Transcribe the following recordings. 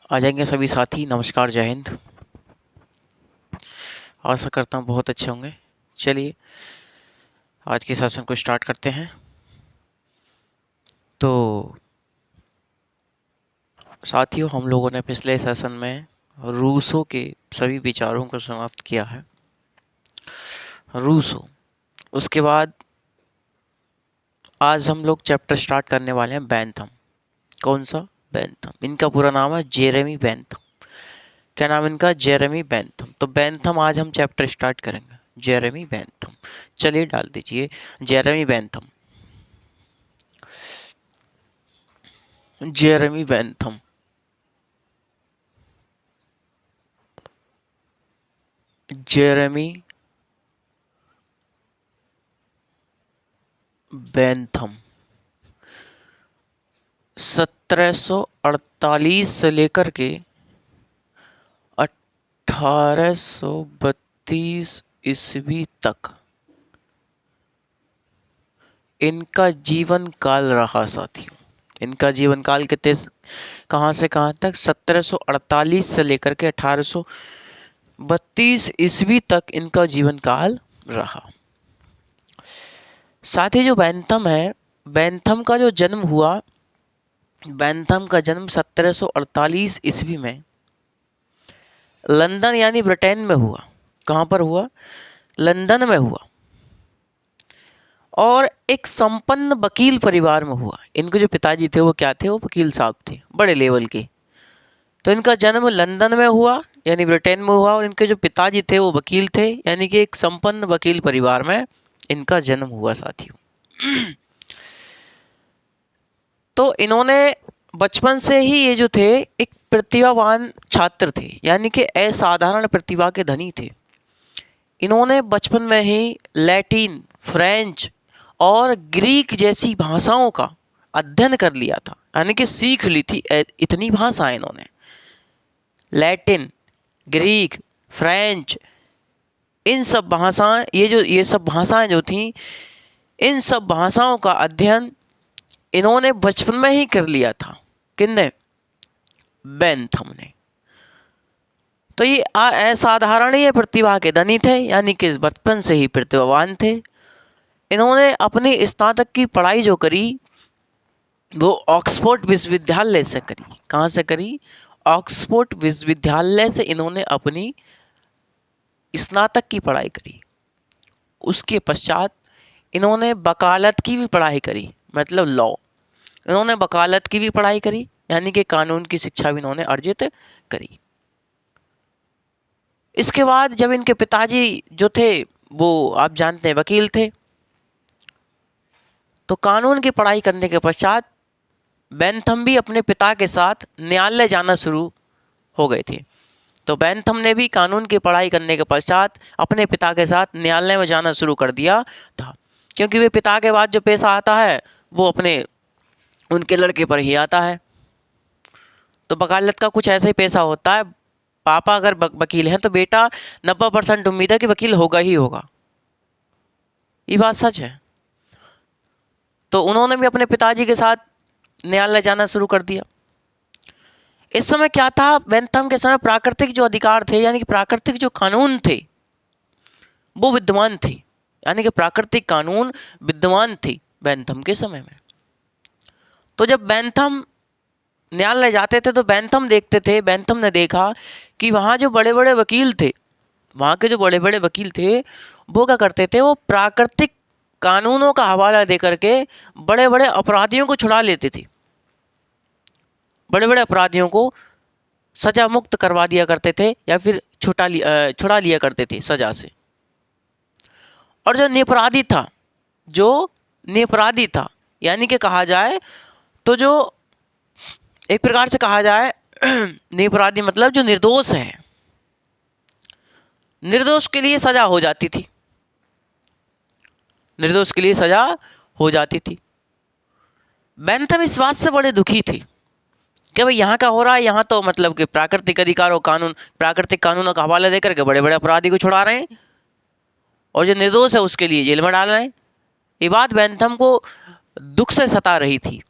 आ जाएंगे सभी साथी। नमस्कार, जय हिंद। आशा करता हूँ बहुत अच्छे होंगे। चलिए आज के सेशन को स्टार्ट करते हैं। तो साथियों, हम लोगों ने पिछले सेशन में रूसो के सभी विचारों को समाप्त किया है। रूसो, उसके बाद आज हम लोग चैप्टर स्टार्ट करने वाले हैं बेंथम। कौन सा? बेंथम। इनका पूरा नाम है जेरेमी बेंथम। क्या नाम इनका? Jeremy Bentham. तो बेंथम आज हम चैप्टर स्टार्ट करेंगे। जेरेमी बेंथम, चलिए डाल दीजिए Jeremy Bentham. Jeremy Bentham, Jeremy Bentham 1748 से लेकर के 1832 ईस्वी तक इनका जीवन काल रहा साथियों। इनका जीवन काल कितने, कहाँ से कहाँ तक? 1748 से लेकर के 1832 ईस्वी तक इनका जीवन काल रहा। साथ ही जो बेंथम है, बेंथम का जो जन्म हुआ, बेंथम का जन्म 1748 ईस्वी में लंदन यानी ब्रिटेन में हुआ। कहाँ पर हुआ? लंदन में हुआ। और एक संपन्न वकील परिवार में हुआ। इनके जो पिताजी थे वो क्या थे? वो वकील साहब थे, बड़े लेवल के। तो इनका जन्म लंदन में हुआ यानी ब्रिटेन में हुआ, और इनके जो पिताजी थे वो वकील थे, यानी कि एक संपन्न वकील परिवार में इनका जन्म हुआ साथियों। तो इन्होंने बचपन से ही, ये जो थे, एक प्रतिभावान छात्र थे, यानी कि असाधारण प्रतिभा के धनी थे। इन्होंने बचपन में ही लैटिन, फ्रेंच और ग्रीक जैसी भाषाओं का अध्ययन कर लिया था, यानी कि सीख ली थी इतनी भाषाएं इन्होंने। लैटिन, ग्रीक, फ्रेंच, इन सब भाषाएं, ये सब भाषाएं जो थीं, इन सब भाषाओं का अध्ययन इन्होंने बचपन में ही कर लिया था। किसने? बेंथम ने। तो ये असाधारणीय प्रतिभा के धनी थे, यानी कि बचपन से ही प्रतिभावान थे। इन्होंने अपनी स्नातक की पढ़ाई जो करी वो ऑक्सफोर्ड विश्वविद्यालय से करी। कहाँ से करी? ऑक्सफोर्ड विश्वविद्यालय से इन्होंने अपनी स्नातक की पढ़ाई करी। उसके पश्चात इन्होंने वकालत की भी पढ़ाई करी, मतलब लॉ। इन्होंने वकालत की भी पढ़ाई करी, यानी कि कानून की शिक्षा भी इन्होंने अर्जित करी। इसके बाद जब इनके पिताजी जो थे वो आप जानते हैं वकील थे, तो कानून की पढ़ाई करने के पश्चात बेंथम भी अपने पिता के साथ न्यायालय जाना शुरू हो गए थे। तो बेंथम ने भी कानून की पढ़ाई करने के पश्चात अपने पिता के साथ न्यायालय में जाना शुरू कर दिया था, क्योंकि वे पिता के बाद जो पैसा आता है वो अपने उनके लड़के पर ही आता है। तो वकालत का कुछ ऐसा ही पैसा होता है। पापा अगर वकील हैं तो बेटा 90% उम्मीद है कि वकील होगा ही होगा। ये बात सच है। तो उन्होंने भी अपने पिताजी के साथ न्यायालय जाना शुरू कर दिया। इस समय क्या था? बेंथम के समय प्राकृतिक जो अधिकार थे, यानी कि प्राकृतिक जो कानून थे वो विद्यमान थे, यानी कि प्राकृतिक कानून विद्यमान थे बेंथम के समय में। तो जब बेंथम न्यायालय जाते थे तो बेंथम देखते थे, बेंथम ने देखा कि वहाँ जो बड़े बड़े वकील थे, वहाँ के जो बड़े बड़े वकील थे वो क्या करते थे? वो प्राकृतिक कानूनों का हवाला दे करके बड़े बड़े अपराधियों को छुड़ा लेते थे, बड़े बड़े अपराधियों को सजा मुक्त करवा दिया करते थे, या फिर छुड़ा लिया करते थे सजा से। और जो निरपराधी था, जो निरपराधी था, यानी कि कहा जाए तो जो एक प्रकार से कहा जाए निरपराधी मतलब जो निर्दोष है, निर्दोष के लिए सजा हो जाती थी, निर्दोष के लिए सजा हो जाती थी। बेंथम इस बात से बड़े दुखी थे कि भाई यहाँ का हो रहा है, यहाँ तो मतलब कि प्राकृतिक अधिकार और कानून, प्राकृतिक कानूनों का हवाला देकर के बड़े बड़े अपराधी को छुड़ा रहे हैं, और जो निर्दोष है उसके लिए जेल में डाल रहे हैं। ये बात बेंथम को दुख से सता रही थी।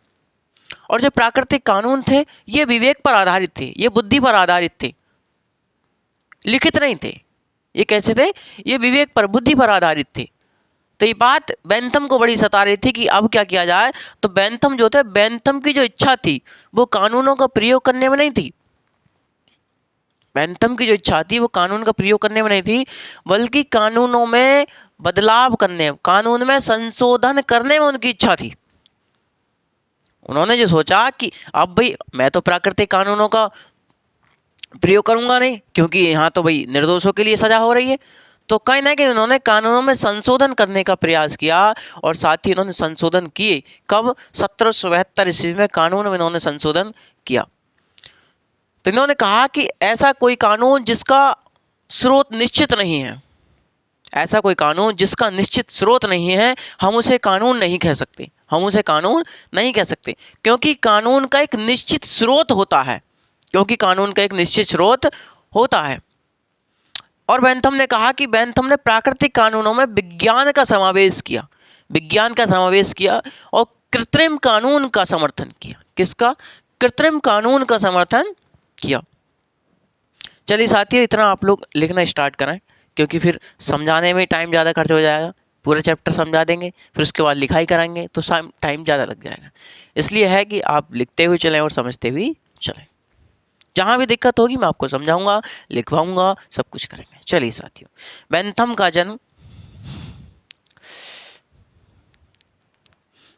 और जो प्राकृतिक कानून थे ये विवेक पर आधारित थे, ये बुद्धि पर आधारित थे, लिखित नहीं थे। ये कैसे थे? ये विवेक पर, बुद्धि पर आधारित थे। तो ये बात बेंथम को बड़ी सता रही थी कि अब क्या किया जाए। तो बेंथम जो थे, बेंथम की जो इच्छा थी वो कानूनों का प्रयोग करने में नहीं थी। बेंथम की जो इच्छा थी वो कानून का प्रयोग करने में नहीं थी, बल्कि कानूनों में बदलाव करने, कानून में संशोधन करने में उनकी इच्छा थी। उन्होंने जो सोचा कि अब भाई मैं तो प्राकृतिक कानूनों का प्रयोग करूंगा नहीं, क्योंकि यहाँ तो भाई निर्दोषों के लिए सजा हो रही है। तो कहीं ना कहीं उन्होंने कानूनों में संशोधन करने का प्रयास किया, और साथ ही उन्होंने संशोधन किए। कब? 1772 ईस्वी में कानून में इन्होंने संशोधन किया। तो इन्होंने कहा कि ऐसा कोई कानून जिसका स्रोत निश्चित नहीं है, ऐसा कोई कानून जिसका निश्चित स्रोत नहीं है, हम उसे कानून नहीं कह सकते, हम उसे कानून नहीं कह सकते। क्योंकि कानून का एक निश्चित स्रोत होता है, क्योंकि कानून का एक निश्चित स्रोत होता है। और बेंथम ने कहा कि बेंथम ने प्राकृतिक कानूनों में विज्ञान का समावेश किया, विज्ञान का समावेश किया, और कृत्रिम कानून का समर्थन किया। किसका? कृत्रिम कानून का समर्थन किया। चलिए साथियों, इतना आप लोग लिखना स्टार्ट करें, क्योंकि फिर समझाने में टाइम ज़्यादा खर्च हो जाएगा। पूरा चैप्टर समझा देंगे, फिर उसके बाद लिखाई कराएंगे तो टाइम ज़्यादा लग जाएगा। इसलिए है कि आप लिखते हुए चलें और समझते हुए चलें। जहाँ भी दिक्कत होगी मैं आपको समझाऊंगा, लिखवाऊंगा, सब कुछ करेंगे। चलिए साथियों, बेंथम का जन्म,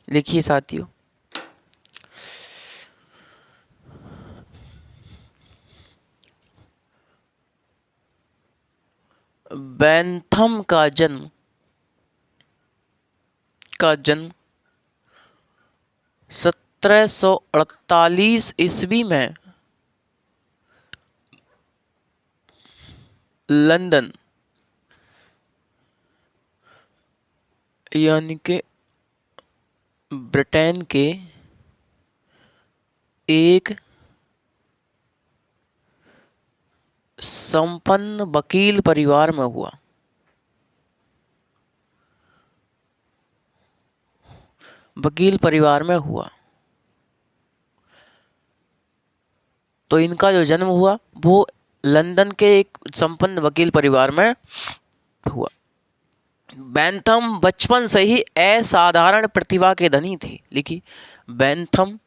लिखिए साथियों, बेंथम का जन्म 1748 ईस्वी में लंदन, यानी कि ब्रिटेन के एक संपन्न वकील परिवार में हुआ। वकील परिवार में हुआ। तो इनका जो जन्म हुआ वो लंदन के एक संपन्न वकील परिवार में हुआ। बेंथम बचपन से ही असाधारण प्रतिभा के धनी थे। लिखिए, बेंथम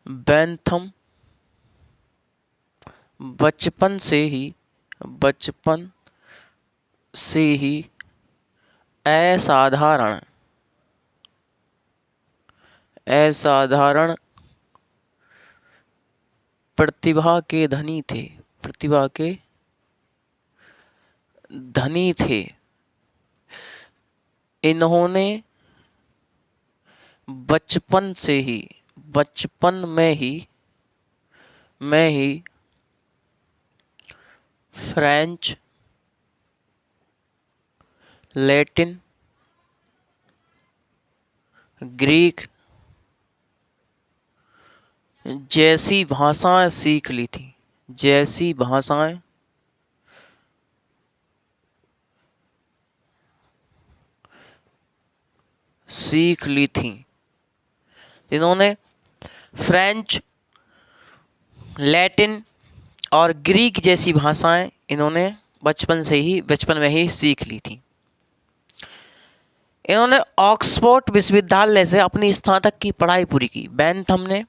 बेंथम बचपन से ही असाधारण प्रतिभा के धनी थे। प्रतिभा के धनी थे। इन्होंने बचपन में ही फ्रेंच, लैटिन, ग्रीक जैसी भाषाएं सीख ली थी। जैसी भाषाएं सीख ली थी। इन्होंने फ्रेंच, लैटिन और ग्रीक जैसी भाषाएं इन्होंने बचपन में ही सीख ली थी। इन्होंने ऑक्सफोर्ड विश्वविद्यालय से अपनी स्नातक की पढ़ाई पूरी की। बेंथम ने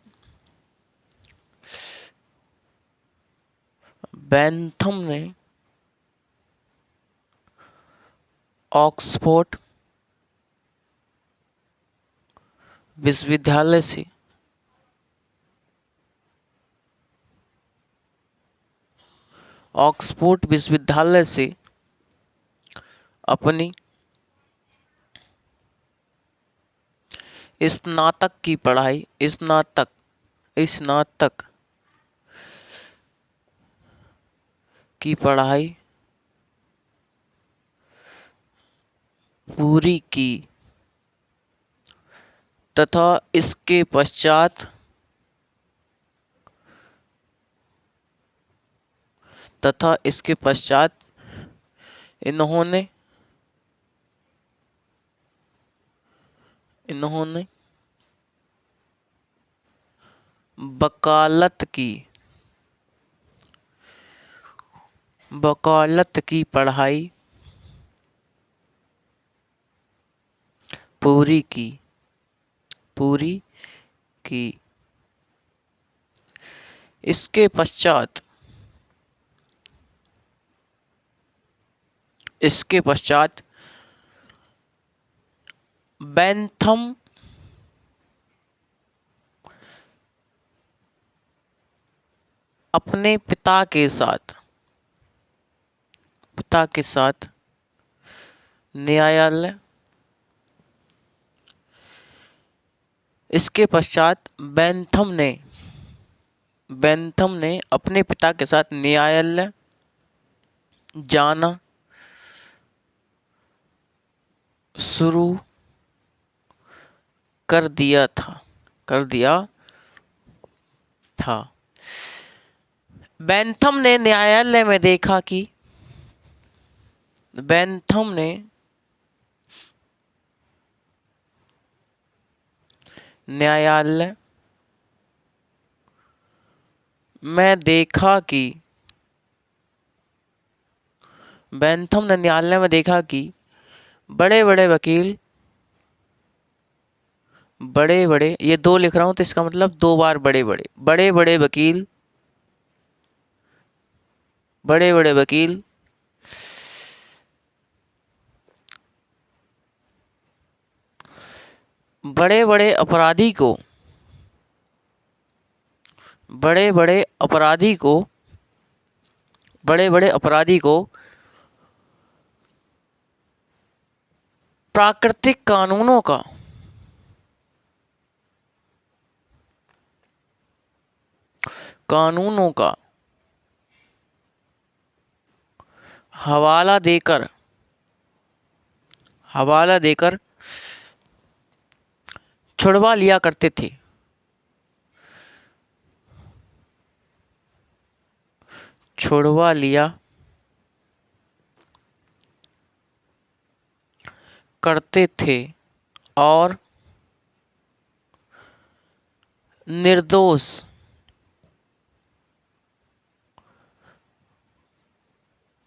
ऑक्सफोर्ड विश्वविद्यालय से अपनी स्नातक की पढ़ाई पूरी की तथा इसके पश्चात इन्होंने वकालत की पढ़ाई पूरी की। इसके पश्चात बेंथम अपने पिता के साथ न्यायालय इसके पश्चात बेंथम ने अपने पिता के साथ न्यायालय जाना शुरू कर दिया था। बेंथम ने न्यायालय में देखा कि न्यायालय में देखा कि बड़े बड़े ये दो लिख रहा हूं तो इसका मतलब दो बार बड़े वकील बड़े बड़े अपराधी को प्राकृतिक कानूनों का हवाला देकर छुड़वा लिया करते थे। और निर्दोष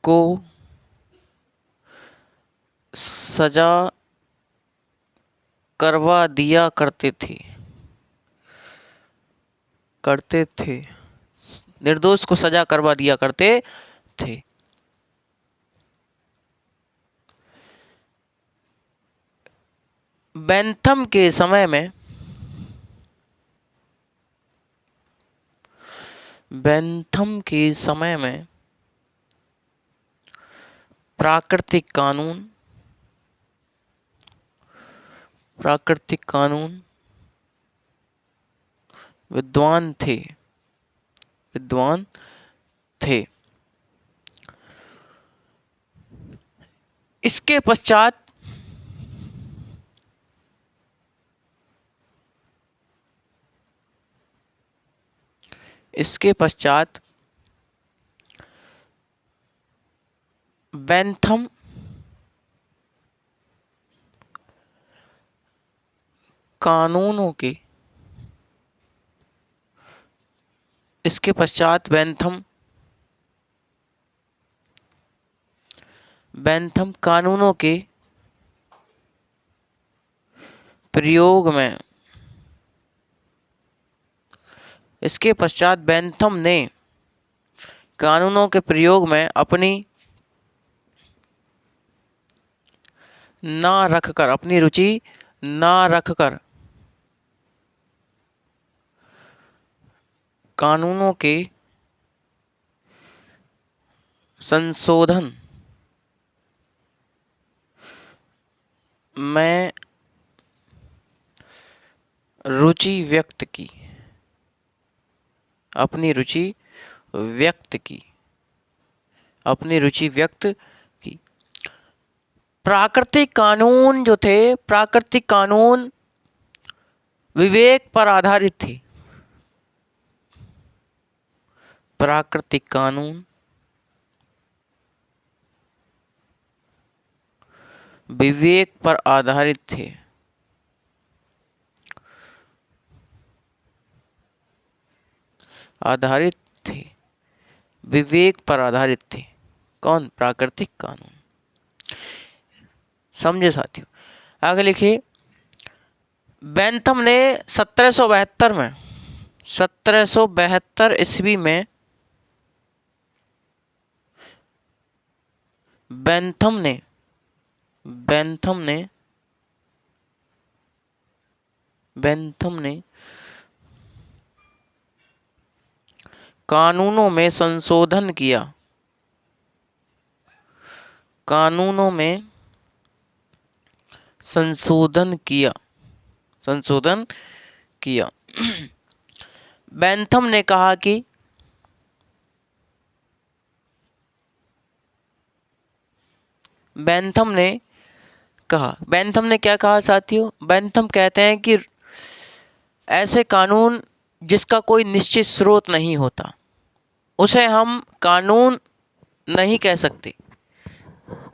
को सजा करवा दिया करते थे। निर्दोष को सजा करवा दिया करते थे। बेंथम के समय में प्राकृतिक कानून विद्वान थे। इसके पश्चात बेंथम कानूनों के प्रयोग में ने कानूनों के प्रयोग में अपनी रुचि ना रखकर कानूनों के संशोधन में रुचि व्यक्त की। प्राकृतिक कानून विवेक पर आधारित थे। आधारित थे, विवेक पर आधारित थे। कौन? प्राकृतिक कानून। समझे साथियों? आगे लिखिए, बेंथम ने 1772 ईस्वी में बेंथम ने कानूनों में संशोधन किया। बेंथम ने कहा कि बेंथम ने क्या कहा साथियों? बेंथम कहते हैं कि ऐसे कानून जिसका कोई निश्चित स्रोत नहीं होता उसे हम कानून नहीं कह सकते।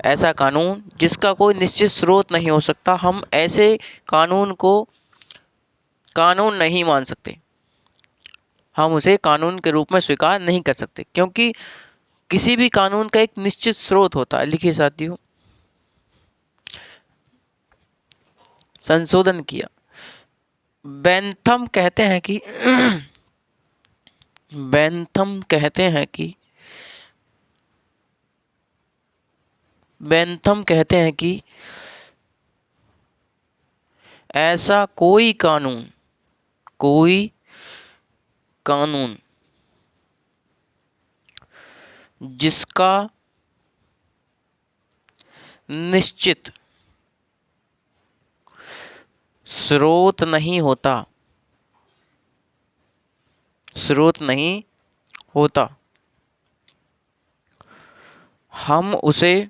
ऐसा कानून जिसका कोई निश्चित स्रोत नहीं हो सकता, हम ऐसे कानून को कानून नहीं मान सकते, हम उसे कानून के रूप में स्वीकार नहीं कर सकते, क्योंकि किसी भी कानून का एक निश्चित स्रोत होता है। लिखिए साथियों, संशोधन किया। बेंथम कहते हैं कि ऐसा कोई कानून जिसका निश्चित स्रोत नहीं होता, हम उसे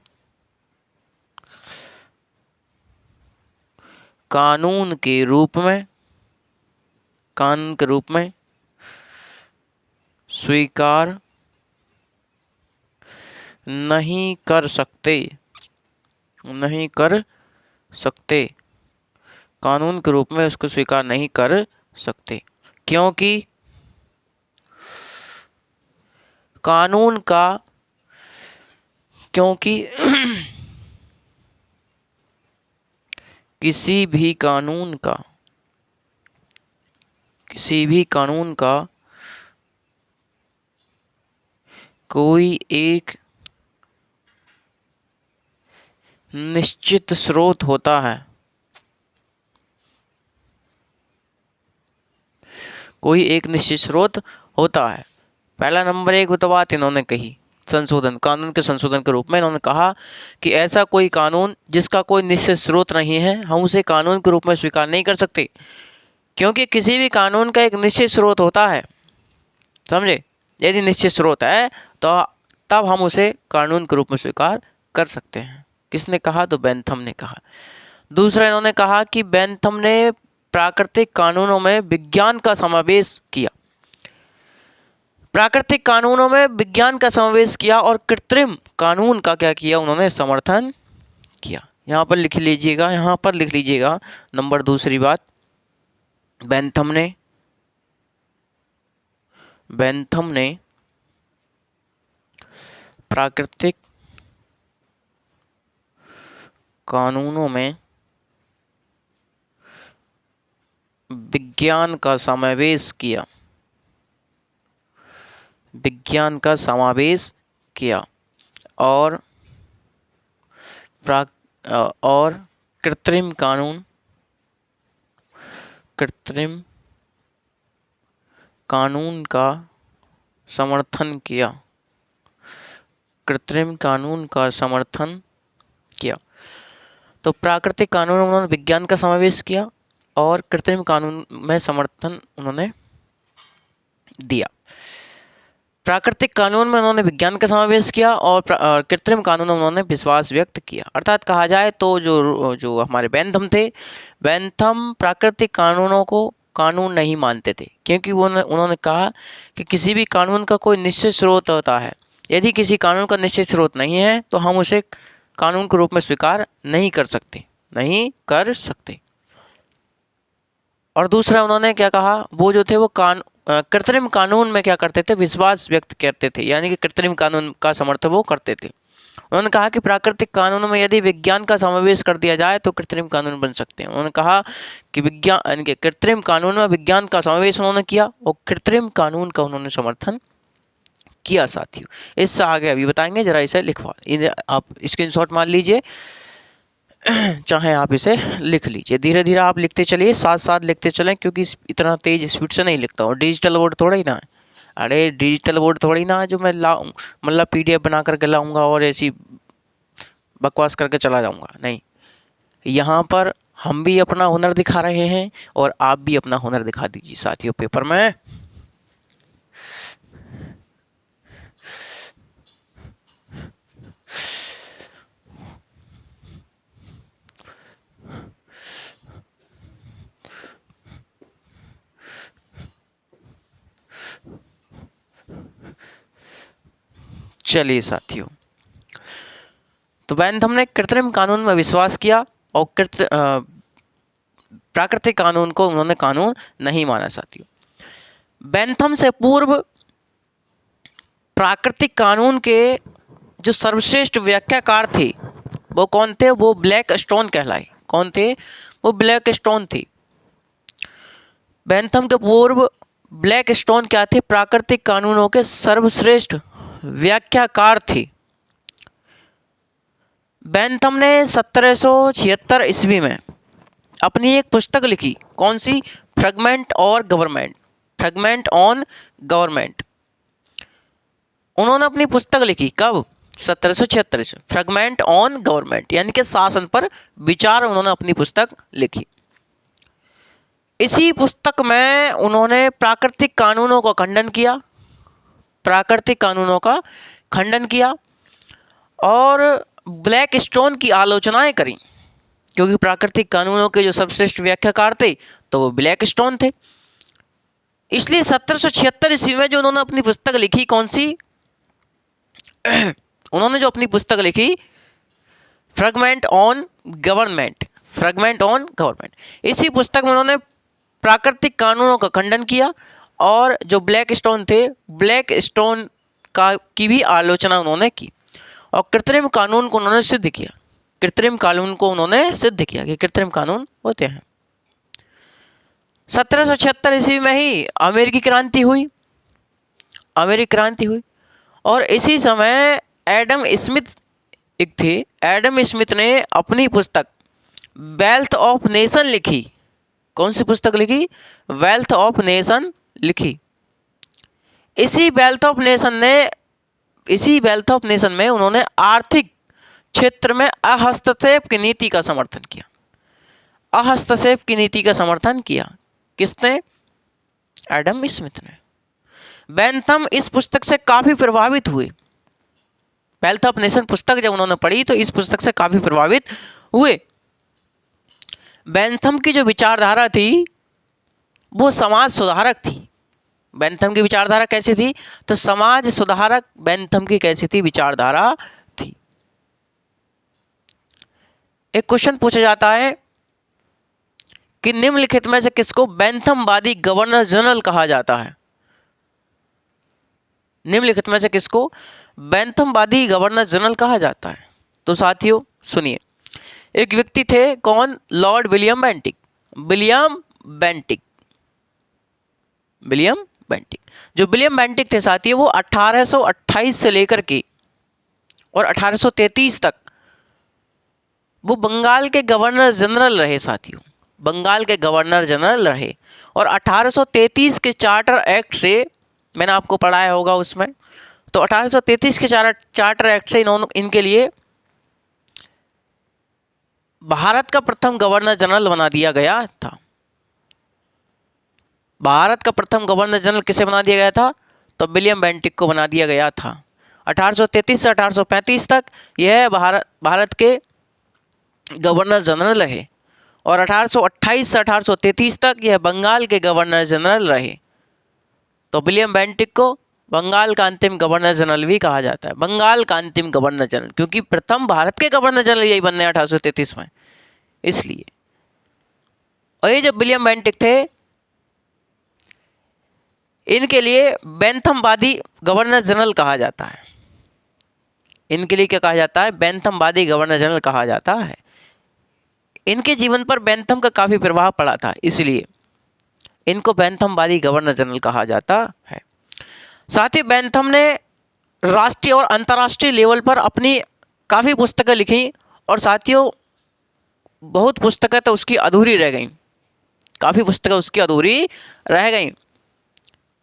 कानून के रूप में स्वीकार नहीं कर सकते, कानून के रूप में उसको स्वीकार नहीं कर सकते, क्योंकि किसी भी कानून का कोई एक निश्चित स्रोत होता है। पहला नंबर एक तो बात इन्होंने कही कानून के संशोधन के रूप में इन्होंने कहा कि ऐसा कोई कानून जिसका कोई निश्चित स्रोत नहीं है, हम उसे कानून के रूप में स्वीकार नहीं कर सकते, क्योंकि किसी भी कानून का एक निश्चित स्रोत होता है। समझे? यदि निश्चित स्रोत है तो तब हम उसे कानून के रूप में स्वीकार कर सकते हैं। किसने कहा? तो बेंथम ने कहा। दूसरा, इन्होंने कहा कि बेंथम ने प्राकृतिक कानूनों में विज्ञान का समावेश किया। और कृत्रिम कानून का क्या किया? उन्होंने समर्थन किया। यहाँ पर लिख लीजिएगा नंबर दूसरी बात, बेंथम ने प्राकृतिक कानूनों में विज्ञान का समावेश किया और कृत्रिम कानून का समर्थन किया। तो प्राकृतिक कानून में उन्होंने विज्ञान का समावेश किया और कृत्रिम कानून में समर्थन उन्होंने दिया। प्राकृतिक कानून में उन्होंने विज्ञान का समावेश किया और कृत्रिम कानून में उन्होंने विश्वास व्यक्त किया। अर्थात कहा जाए तो जो हमारे बेंथम थे, बेंथम प्राकृतिक कानूनों को कानून नहीं मानते थे, क्योंकि उन्होंने कहा कि किसी भी कानून का कोई निश्चित स्रोत होता है। यदि किसी कानून का निश्चित स्रोत नहीं है तो हम उसे कानून के रूप में स्वीकार नहीं कर सकते। और दूसरा उन्होंने क्या कहा? वो जो थे वो कृत्रिम कानून में क्या करते थे, विश्वास व्यक्त करते थे, यानी कि कृत्रिम कानून का समर्थन वो करते थे। उन्होंने कहा कि प्राकृतिक कानूनों में यदि विज्ञान का समावेश कर दिया जाए तो कृत्रिम कानून बन सकते हैं। उन्होंने कहा कि विज्ञान, यानी कि कृत्रिम कानून में विज्ञान का समावेश उन्होंने किया और कृत्रिम कानून का उन्होंने समर्थन किया। साथियों इससे आगे अभी बताएंगे, जरा इसे लिखवा, आप स्क्रीनशॉट मान लीजिए, चाहे आप इसे लिख लीजिए। धीरे धीरे आप लिखते चलिए, साथ साथ लिखते चलें, क्योंकि इतना तेज स्पीड से नहीं लिखता हूँ। डिजिटल बोर्ड थोड़ा ही ना है, अरे डिजिटल बोर्ड थोड़ी ना है जो मैं लाऊं, मतलब PDF बना करके लाऊंगा और ऐसी बकवास करके चला जाऊंगा, नहीं। यहाँ पर हम भी अपना हुनर दिखा रहे हैं और आप भी अपना हुनर दिखा दीजिए साथियों पेपर में। चलिए साथियों, तो बेंथम ने कृत्रिम कानून में विश्वास किया और प्राकृतिक कानून को उन्होंने कानून नहीं माना। साथियों बेंथम से पूर्व प्राकृतिक कानून के जो सर्वश्रेष्ठ व्याख्याकार थे वो कौन थे, वो ब्लैक स्टोन कहलाए। कौन थे, वो ब्लैक स्टोन थे। बेंथम के पूर्व ब्लैक स्टोन क्या थे, प्राकृतिक कानूनों के सर्वश्रेष्ठ व्याख्याकार थे। बेंथम ने 1776 ईस्वी में अपनी एक पुस्तक लिखी, कौन सी, फ्रेगमेंट और गवर्नमेंट, फ्रेगमेंट ऑन गवर्नमेंट। उन्होंने अपनी पुस्तक लिखी कब, 1776 से, फ्रेगमेंट ऑन गवर्नमेंट, यानी कि शासन पर विचार, उन्होंने अपनी पुस्तक लिखी। इसी पुस्तक में उन्होंने प्राकृतिक कानूनों का खंडन किया, प्राकृतिक कानूनों का खंडन किया और ब्लैक स्टोन की आलोचनाएं करी, क्योंकि प्राकृतिक कानूनों के जो सर्वश्रेष्ठ व्याख्याकार थे तो वो ब्लैक स्टोन थे। इसलिए 1776 ईस्वी में जो उन्होंने अपनी पुस्तक लिखी, कौन सी, उन्होंने जो अपनी पुस्तक लिखी fragment on government, fragment on government, इसी पुस्तक में उन्होंने प्राकृतिक कानूनों का खंडन किया और जो ब्लैक स्टोन थे, ब्लैक स्टोन की भी आलोचना उन्होंने की और कृत्रिम कानून को उन्होंने सिद्ध किया, कृत्रिम कानून को उन्होंने सिद्ध किया कि कृत्रिम कानून होते हैं। 1776 ईस्वी में ही अमेरिकी क्रांति हुई, अमेरिकी क्रांति हुई और इसी समय एडम स्मिथ एक थे, एडम स्मिथ ने अपनी पुस्तक वेल्थ ऑफ नेशन लिखी। कौन सी पुस्तक लिखी, वेल्थ ऑफ नेशन लिखी। इसी वेल्थ ऑफ नेशन में उन्होंने आर्थिक क्षेत्र में हस्तक्षेप की नीति का समर्थन किया, हस्तक्षेप की नीति का समर्थन किया। किसने, एडम स्मिथ ने। बेंथम इस पुस्तक से काफी प्रभावित हुए, वेल्थ ऑफ नेशन पुस्तक जब उन्होंने पढ़ी तो इस पुस्तक से काफी प्रभावित हुए। बेंथम की जो विचारधारा थी वो समाज सुधारक थी। बेंथम की विचारधारा कैसी थी, तो समाज सुधारक बेंथम की कैसी थी, विचारधारा थी। एक क्वेश्चन पूछा जाता है कि निम्नलिखित में से किसको बेंथमवादी गवर्नर जनरल कहा जाता है, निम्नलिखित में से किसको बेंथमवादी गवर्नर जनरल कहा जाता है। तो साथियों सुनिए, एक व्यक्ति थे, कौन, Lord William Bentinck, William Bentinck, William Bentinck. जो विलियम बेंटिक थे साथियों वो 1828 से लेकर के और 1833 तक वो बंगाल के गवर्नर जनरल रहे। साथियों बंगाल के गवर्नर जनरल रहे और 1833 के चार्टर एक्ट से, मैंने आपको पढ़ाया होगा उसमें, तो 1833 के चार्टर एक्ट से इनके लिए भारत का प्रथम गवर्नर जनरल बना दिया गया था। भारत का प्रथम गवर्नर जनरल किसे बना दिया गया था, तो विलियम बेंटिक को बना दिया गया था। 1833 से 1835 तक यह भारत के गवर्नर जनरल रहे और 1828 से 1833 तक यह बंगाल के गवर्नर जनरल रहे। तो विलियम बेंटिक को बंगाल का अंतिम गवर्नर जनरल भी कहा जाता है, बंगाल का अंतिम गवर्नर जनरल, क्योंकि प्रथम भारत के गवर्नर जनरल यही बनने 1833 में, इसलिए। और ये जब विलियम बेंटिक थे इनके लिए बेंथमवादी गवर्नर जनरल कहा जाता है। इनके लिए क्या कहा जाता है? बेंथमवादी गवर्नर जनरल कहा जाता है। इनके जीवन पर बेंथम का काफी प्रभाव पड़ा था, इसलिए इनको बेंथमवादी गवर्नर जनरल कहा जाता है। साथ ही बेंथम ने राष्ट्रीय और अंतर्राष्ट्रीय लेवल पर अपनी काफ़ी पुस्तकें लिखी, और साथियों बहुत पुस्तकें तो उसकी अधूरी रह गईं, काफ़ी पुस्तकें उसकी अधूरी रह गईं।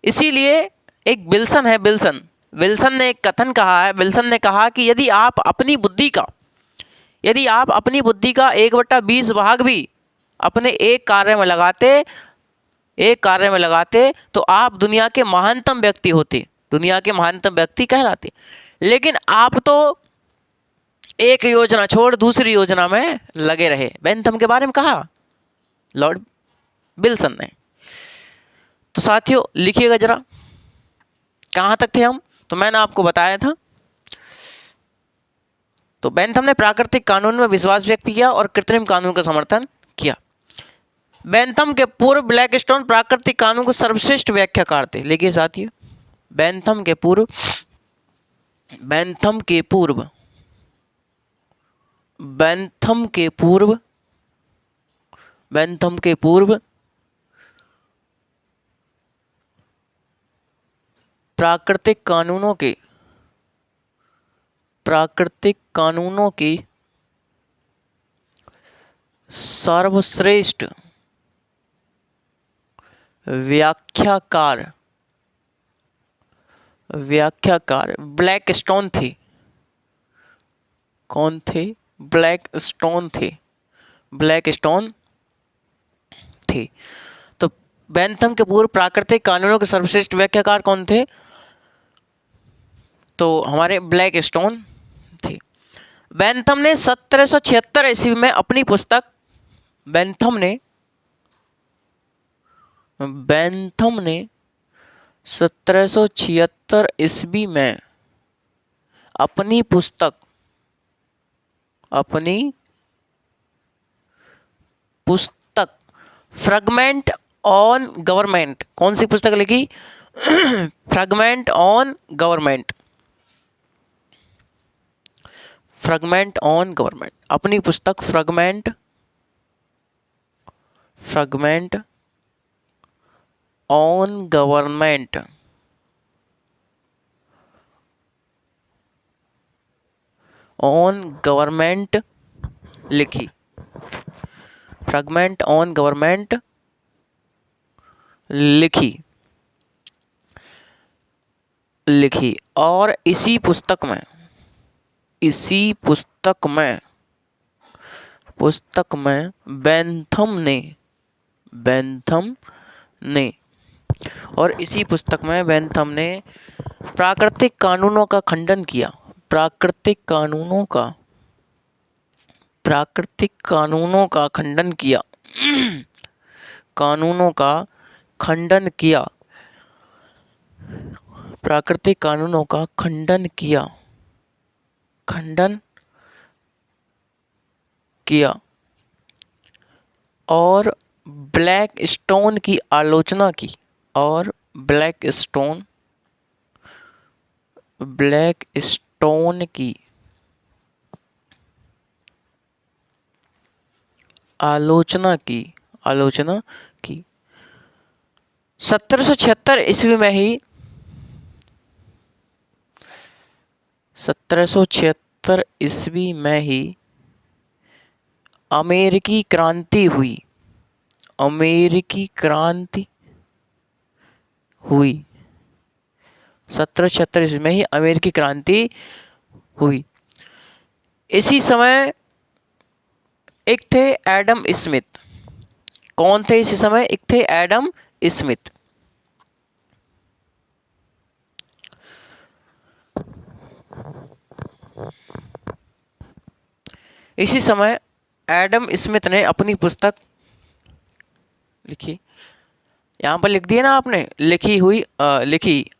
इसीलिए एक विल्सन है, विल्सन ने एक कथन कहा है। विल्सन ने कहा कि यदि आप अपनी बुद्धि का 1/20 भाग भी अपने एक कार्य में लगाते तो आप दुनिया के महानतम व्यक्ति होते, दुनिया के महानतम व्यक्ति कहलाते। लेकिन आप तो एक योजना छोड़ दूसरी योजना में लगे रहे। बेंथम के बारे में कहा लॉर्ड विल्सन ने। तो साथियों लिखिएगा जरा, कहाँ तक थे हम? तो मैंने आपको बताया था। तो बेंथम ने प्राकृतिक कानून में विश्वास व्यक्त किया और कृत्रिम कानून का समर्थन किया। बेंथम के पूर्व ब्लैकस्टोन प्राकृतिक कानून को सर्वश्रेष्ठ व्याख्याकार थे। लिखिए साथियों, बेंथम के पूर्व प्राकृतिक कानूनों की सर्वश्रेष्ठ व्याख्याकार ब्लैकस्टोन थे। कौन थे? ब्लैकस्टोन थे। तो बेंथम के पूर्व प्राकृतिक कानूनों के सर्वश्रेष्ठ व्याख्याकार कौन थे? तो हमारे ब्लैकस्टोन थे। बेंथम ने 1776 ईस्वी में अपनी पुस्तक बेंथम ने 1776 ईस्वी में अपनी पुस्तक फ्रैगमेंट ऑन गवर्नमेंट, कौन सी पुस्तक लिखी? फ्रैगमेंट ऑन गवर्नमेंट, अपनी पुस्तक फ्रैगमेंट ऑन गवर्नमेंट लिखी। फ्रैगमेंट ऑन गवर्नमेंट लिखी और इसी पुस्तक में बेंथम ने प्राकृतिक कानूनों का खंडन किया। प्राकृतिक कानूनों का खंडन किया और ब्लैकस्टोन की आलोचना की। आलोचना की 1776 ईस्वी में ही 1776 ईस्वी में ही अमेरिकी क्रांति हुई। 1776 ईस्वी में ही अमेरिकी क्रांति हुई। इसी समय एक थे एडम स्मिथ। कौन थे इसी समय? एक थे एडम स्मिथ। इसी समय एडम स्मिथ ने अपनी पुस्तक लिखी, यहाँ पर लिख दिया ना आपने, लिखी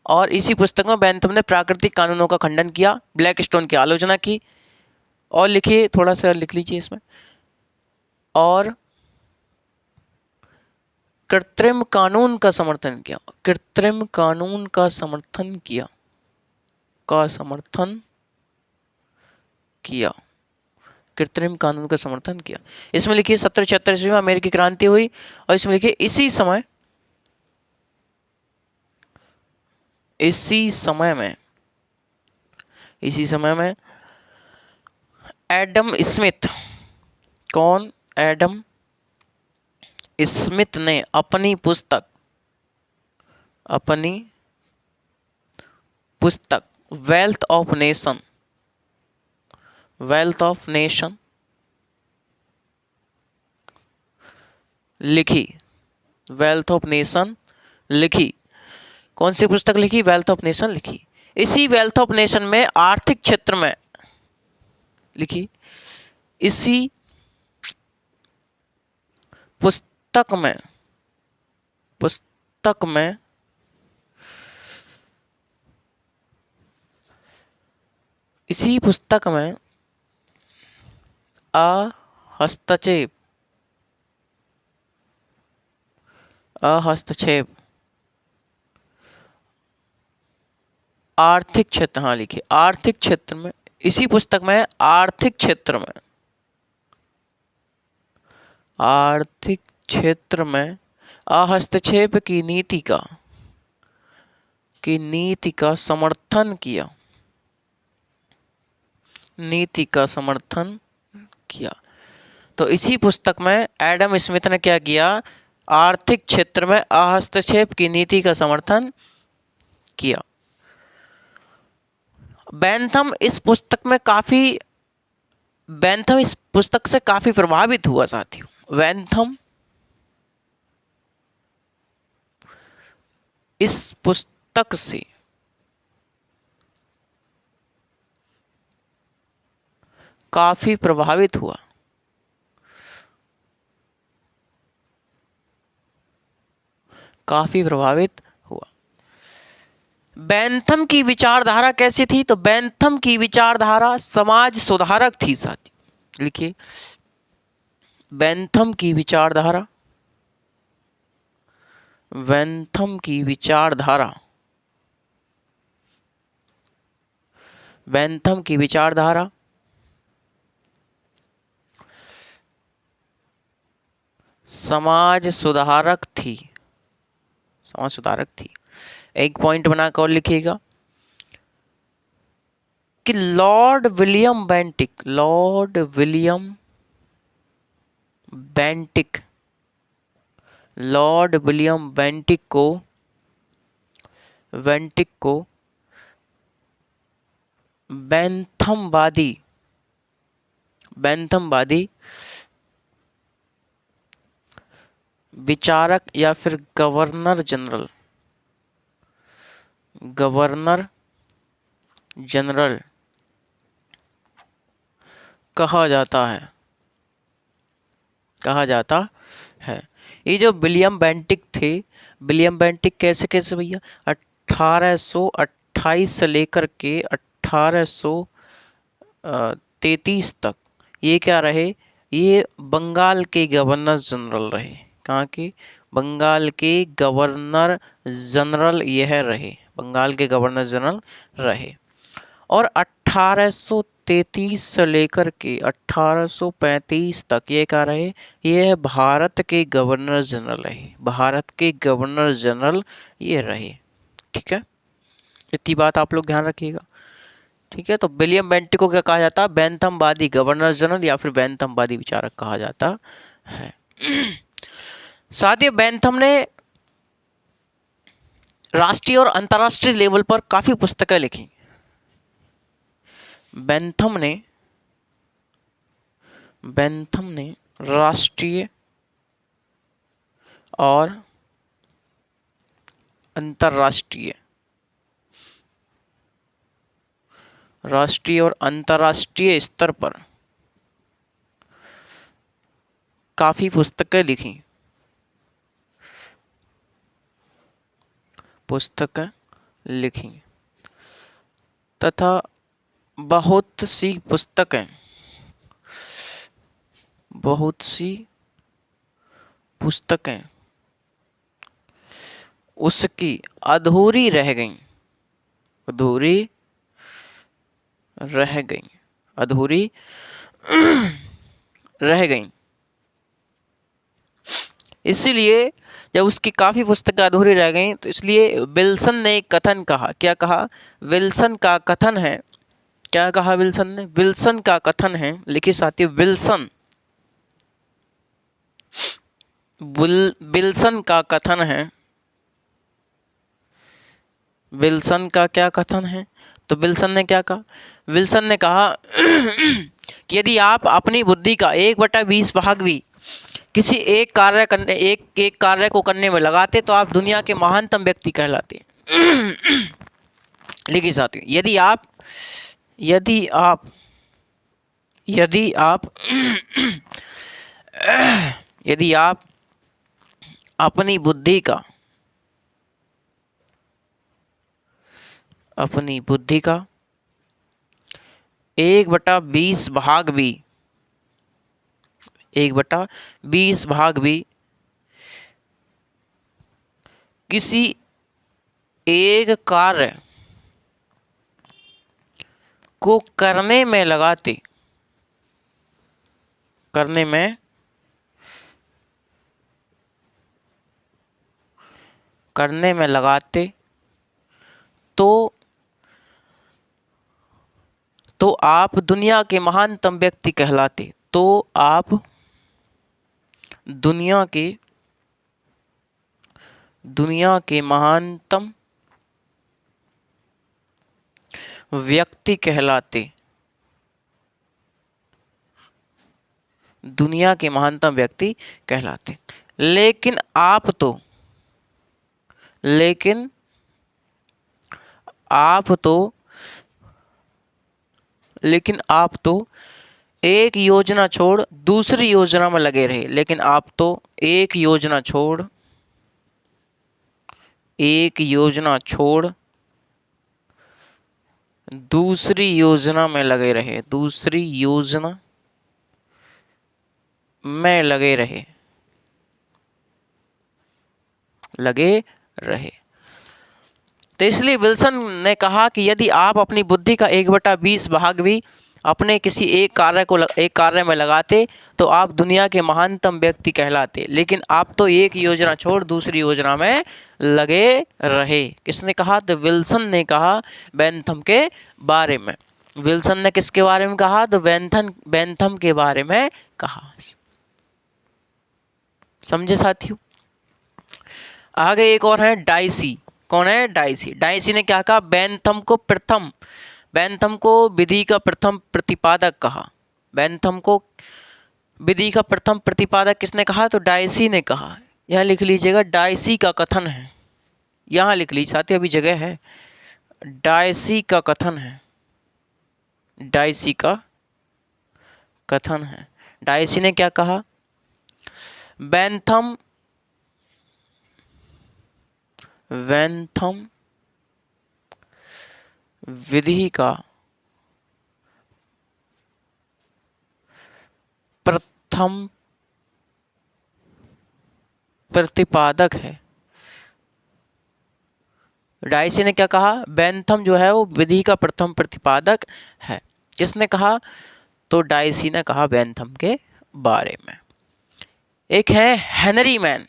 और इसी पुस्तक में बेंथम ने प्राकृतिक कानूनों का खंडन किया, ब्लैकस्टोन की आलोचना की और लिखिए, थोड़ा सा लिख लीजिए इसमें, और कृत्रिम कानून का समर्थन किया, कृत्रिम कानून का समर्थन किया, का समर्थन किया, कृत्रिम कानून का समर्थन किया। इसमें लिखिए 1776 ईस्वी में अमेरिकी क्रांति हुई, और इसमें लिखिए इसी समय में एडम स्मिथ, कौन? एडम स्मिथ ने अपनी पुस्तक वेल्थ ऑफ नेशन लिखी, वेल्थ ऑफ नेशन लिखी। कौन सी पुस्तक लिखी? वेल्थ ऑफ नेशन लिखी। इसी वेल्थ ऑफ नेशन में आर्थिक क्षेत्र में लिखी, इसी पुस्तक में इसी पुस्तक में हस्तक्षेप आर्थिक क्षेत्र, हाँ लिखिए आर्थिक क्षेत्र में, इसी पुस्तक में आर्थिक क्षेत्र में हस्तक्षेप की नीति का समर्थन किया। तो इसी पुस्तक में एडम स्मिथ ने क्या किया? आर्थिक क्षेत्र में हस्तक्षेप की नीति का समर्थन किया। बेंथम इस पुस्तक से काफी प्रभावित हुआ साथियों। बेंथम इस पुस्तक से काफी प्रभावित हुआ। बेंथम की विचारधारा कैसी थी? तो बेंथम की विचारधारा समाज सुधारक थी साथी। लिखिए बेंथम की विचारधारा समाज सुधारक थी। एक पॉइंट बनाकर और लिखिएगा कि लॉर्ड विलियम बेंटिक को बेंथमवादी विचारक या फिर गवर्नर जनरल कहा जाता है। ये जो विलियम बेंटिक थे, विलियम बेंटिक कैसे भैया? 1828 से लेकर के 1833 तक ये क्या रहे? ये बंगाल के गवर्नर जनरल रहे। कहाँ के? बंगाल के गवर्नर जनरल यह रहे, बंगाल के गवर्नर जनरल रहे। और 1833 से लेकर के 1835 तक ये क्या रहे? ये भारत के गवर्नर जनरल ये रहे। ठीक है, इतनी बात आप लोग ध्यान रखिएगा। ठीक है, तो विलियम बेंटिक को क्या कहा जाता है? बेंथमवादी गवर्नर जनरल या फिर बेंथमवादी विचारक कहा जाता है। साथ ही बेंथम ने राष्ट्रीय और अंतर्राष्ट्रीय लेवल पर काफी पुस्तकें लिखी। बेंथम ने राष्ट्रीय और अंतर्राष्ट्रीय स्तर पर काफी पुस्तकें लिखी तथा बहुत सी पुस्तकें उसकी अधूरी रह गई, अधूरी रह गई, अधूरी रह गई। इसीलिए जब उसकी काफ़ी पुस्तकें अधूरी रह गईं तो इसलिए विल्सन ने एक कथन कहा। क्या कहा? विल्सन का कथन है, क्या कहा विल्सन ने? विल्सन का कथन है, लिखिए साथियों, विल्सन, विल्सन का कथन है। विल्सन का क्या कथन है? तो विल्सन ने क्या कहा? विल्सन ने कहा कि यदि आप अपनी बुद्धि का 1/20 भाग भी किसी एक कार्य को करने में लगाते तो आप दुनिया के महानतम व्यक्ति कहलाते। लिखिए साथियों, यदि आप अपनी बुद्धि का 1/20 भाग भी 1/20 भाग भी किसी एक कार्य को करने में लगाते तो आप दुनिया के महानतम व्यक्ति कहलाते। तो आप दुनिया के महानतम व्यक्ति कहलाते। दुनिया के महानतम व्यक्ति कहलाते। लेकिन आप तो एक योजना छोड़ दूसरी योजना में लगे रहे। लेकिन आप तो एक योजना छोड़ दूसरी योजना में लगे रहे। दूसरी योजना में लगे रहे। तो इसलिए विल्सन ने कहा कि यदि आप अपनी बुद्धि का 1/20 भाग भी अपने किसी एक कार्य में लगाते तो आप दुनिया के महानतम व्यक्ति कहलाते। लेकिन आप तो एक योजना छोड़ दूसरी योजना में लगे रहे। किसने कहा? तो विल्सन ने कहा बेंथम के बारे में। विल्सन ने किसके बारे में कहा? तो बेंथम के बारे में कहा। समझे साथियों? आगे एक और है डाइसी। कौन है? डाइसी। डाइसी ने क्या कहा? बेंथम को विधि का प्रथम प्रतिपादक कहा। बेंथम को विधि का प्रथम प्रतिपादक किसने कहा? तो डाइसी ने कहा। यहाँ लिख लीजिएगा, डाइसी का कथन है। यहाँ लिख लीजिए साथियों, अभी जगह है। डाइसी का कथन है। डाइसी का कथन है। डाइसी ने क्या कहा? बेंथम विधि का प्रथम प्रतिपादक है। डाइसी ने क्या कहा? बेंथम जो है वो विधि का प्रथम प्रतिपादक है। किसने कहा? तो डाइसी ने कहा बेंथम के बारे में। एक है हेनरी मैन।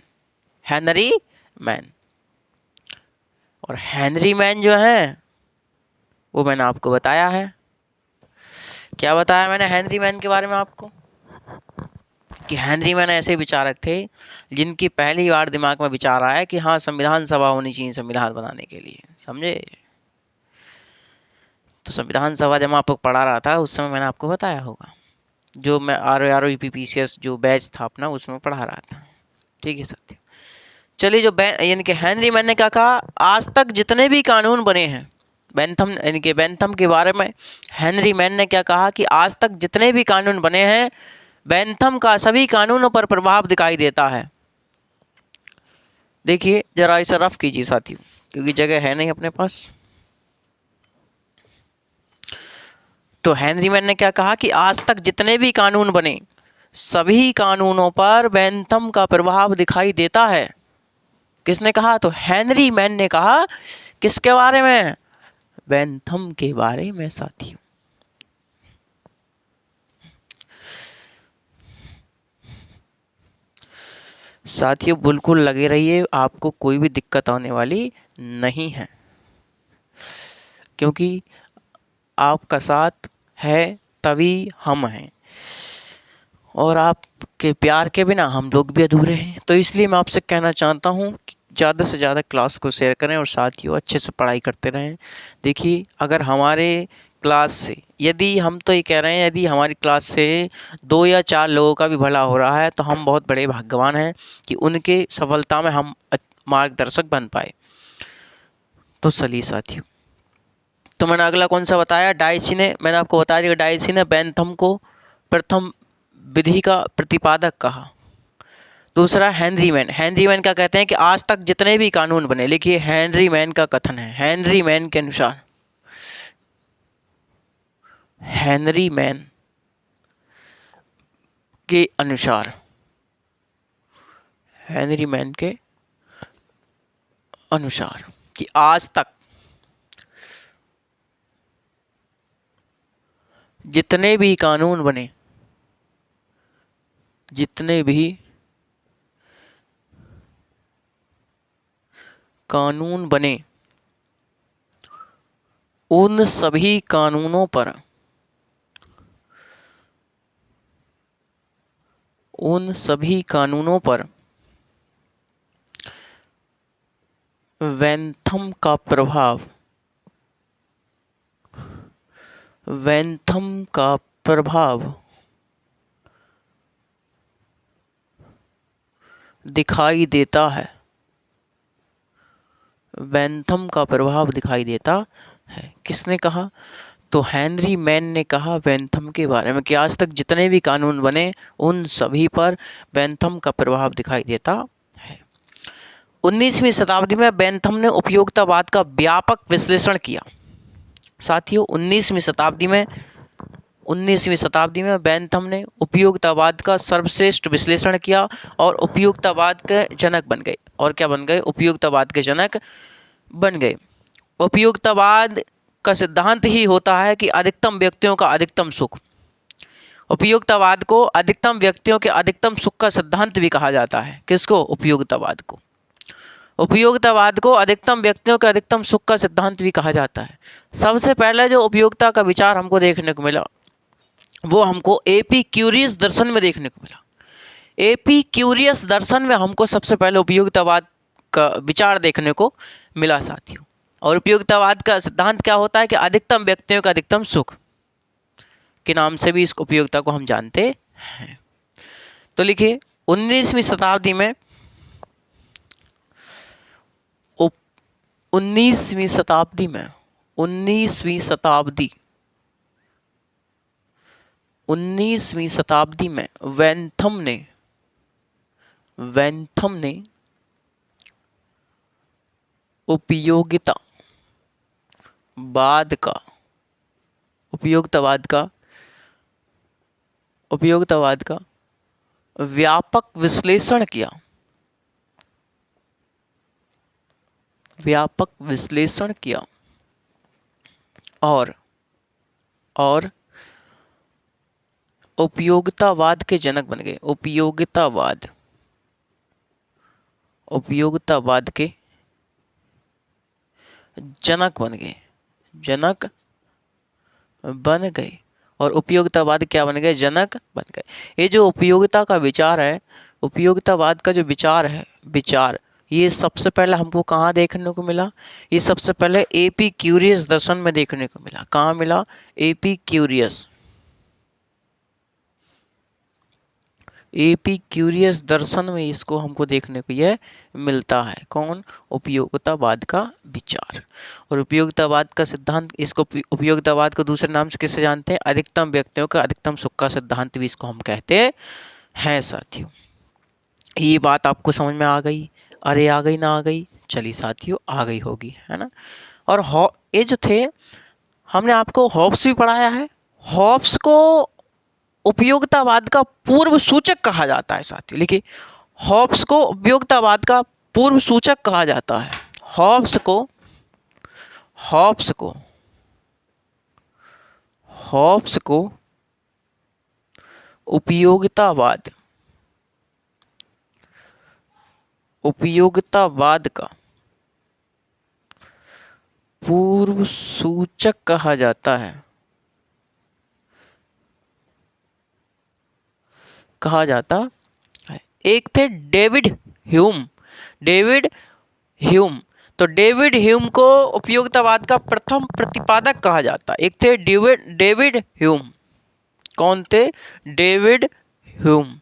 और हेनरी मैन जो है वो मैंने आपको बताया है। क्या बताया मैंने हेनरी मैन के बारे में आपको? कि हेनरी मैन ऐसे विचारक थे जिनकी पहली बार दिमाग में विचार आया कि हाँ, संविधान सभा होनी चाहिए संविधान बनाने के लिए। समझे? तो संविधान सभा जब आपको पढ़ा रहा था उस समय मैंने आपको बताया होगा, जो मैं ROPPCS जो बैच था अपना उसमें पढ़ा रहा था। ठीक है साथियों, चलिए जो यानी कि हेनरी मैन ने क्या कहा? आज तक जितने भी कानून बने हैं, बेंथम के बारे में हेनरी मैन ने क्या कहा कि आज तक जितने भी कानून बने हैं बेंथम का सभी कानूनों पर प्रभाव दिखाई देता है। देखिए जरा इसे रफ कीजिए साथियों, क्योंकि जगह है नहीं अपने पास। तो हेनरी मैन ने क्या कहा कि आज तक जितने भी कानून बने सभी कानूनों पर बेंथम का प्रभाव दिखाई देता है। किसने कहा? तो हेनरी मैन ने कहा। किसके बारे में? बेंथम के बारे में साथियों। साथियों बिल्कुल लगे रहिए, आपको कोई भी दिक्कत आने वाली नहीं है, क्योंकि आपका साथ है तभी हम हैं, और आपके प्यार के बिना हम लोग भी अधूरे हैं। तो इसलिए मैं आपसे कहना चाहता हूँ कि ज़्यादा से ज़्यादा क्लास को शेयर करें और साथियों अच्छे से पढ़ाई करते रहें। देखिए, अगर हमारे क्लास से, यदि हम तो ये कह रहे हैं, यदि हमारी क्लास से 2 या 4 लोगों का भी भला हो रहा है तो हम बहुत बड़े भाग्यवान हैं कि उनके सफलता में हम मार्गदर्शक बन पाए। तो चलिए साथियों, तो मैंने अगला कौन सा बताया? डाइची ने, मैंने आपको बता दिया, डाइची ने बेंथम को प्रथम विधि का प्रतिपादक कहा। दूसरा हेनरी मैन। हेनरी मैन क्या कहते हैं कि आज तक जितने भी कानून बने, लिखिए हेनरी मैन का कथन है, हेनरी मैन के अनुसार, हेनरी मैन के अनुसार, हेनरी मैन के अनुसार कि आज तक जितने भी कानून बने, जितने भी कानून बने, उन सभी कानूनों पर, उन सभी कानूनों पर बेंथम का प्रभाव, बेंथम का प्रभाव दिखाई देता है, बेंथम का प्रभाव दिखाई देता है। किसने कहा? तो हेनरी मैन ने कहा बेंथम के बारे में कि आज तक जितने भी कानून बने उन सभी पर बेंथम का प्रभाव दिखाई देता है। 19वीं शताब्दी में बेंथम ने उपयोगितावाद का व्यापक विश्लेषण किया। साथियों 19वीं शताब्दी में बेंथम ने उपयोगितावाद का सर्वश्रेष्ठ विश्लेषण किया और उपयोगितावाद के जनक बन गए। और क्या बन गए? उपयोगितावाद के जनक बन गए। उपयोगितावाद का सिद्धांत ही होता है कि अधिकतम व्यक्तियों का अधिकतम सुख। उपयोगितावाद को अधिकतम व्यक्तियों के अधिकतम सुख का सिद्धांत भी कहा जाता है। किसको? उपयोगितावाद को। उपयोगितावाद को अधिकतम व्यक्तियों के अधिकतम सुख का सिद्धांत भी कहा जाता है। सबसे पहले जो उपयोगिता का विचार हमको देखने को मिला वो हमको एपी क्यूरियस दर्शन में देखने को मिला। एपी क्यूरियस दर्शन में हमको सबसे पहले उपयोगितावाद का विचार देखने को मिला साथियों। और उपयोगितावाद का सिद्धांत क्या होता है कि अधिकतम व्यक्तियों का अधिकतम सुख के नाम से भी इस उपयोगिता को हम जानते हैं। तो लिखिए 19वीं शताब्दी में 19वीं शताब्दी में 19वीं शताब्दी में बेंथम ने उपयोगितावाद का व्यापक विश्लेषण किया, और उपयोगितावाद के जनक बन गए। उपयोगितावाद के जनक बन गए और उपयोगितावाद क्या बन गए? जनक बन गए। ये जो उपयोगिता का विचार है, उपयोगितावाद का जो विचार है, ये सबसे पहले हमको कहाँ देखने को मिला? ये सबसे पहले एपी क्यूरियस दर्शन में देखने को मिला। कहाँ मिला? एपी क्यूरियस दर्शन में इसको हमको देखने को यह मिलता है। कौन? उपयोगितावाद का विचार। और उपयोगितावाद का सिद्धांत, इसको उपयोगितावाद को दूसरे नाम से किससे जानते हैं? अधिकतम व्यक्तियों का अधिकतम सुख का सिद्धांत भी इसको हम कहते हैं साथियों। ये बात आपको समझ में आ गई? अरे आ गई ना आ गई? चलिए साथियों आ गई होगी, है ना। और ये जो थे, हमने आपको हॉब्स भी पढ़ाया है। हॉब्स को उपयोगितावाद का पूर्व सूचक कहा जाता है साथियों। लिखिए हॉब्स को उपयोगितावाद का पूर्व सूचक कहा जाता है। हॉब्स को उपयोगितावाद का पूर्व सूचक कहा जाता है। एक थे डेविड ह्यूम। तो डेविड ह्यूम को उपयोगितावाद का प्रथम प्रतिपादक कहा जाता है। एक थे डेविड ह्यूम। कौन थे? David Hume.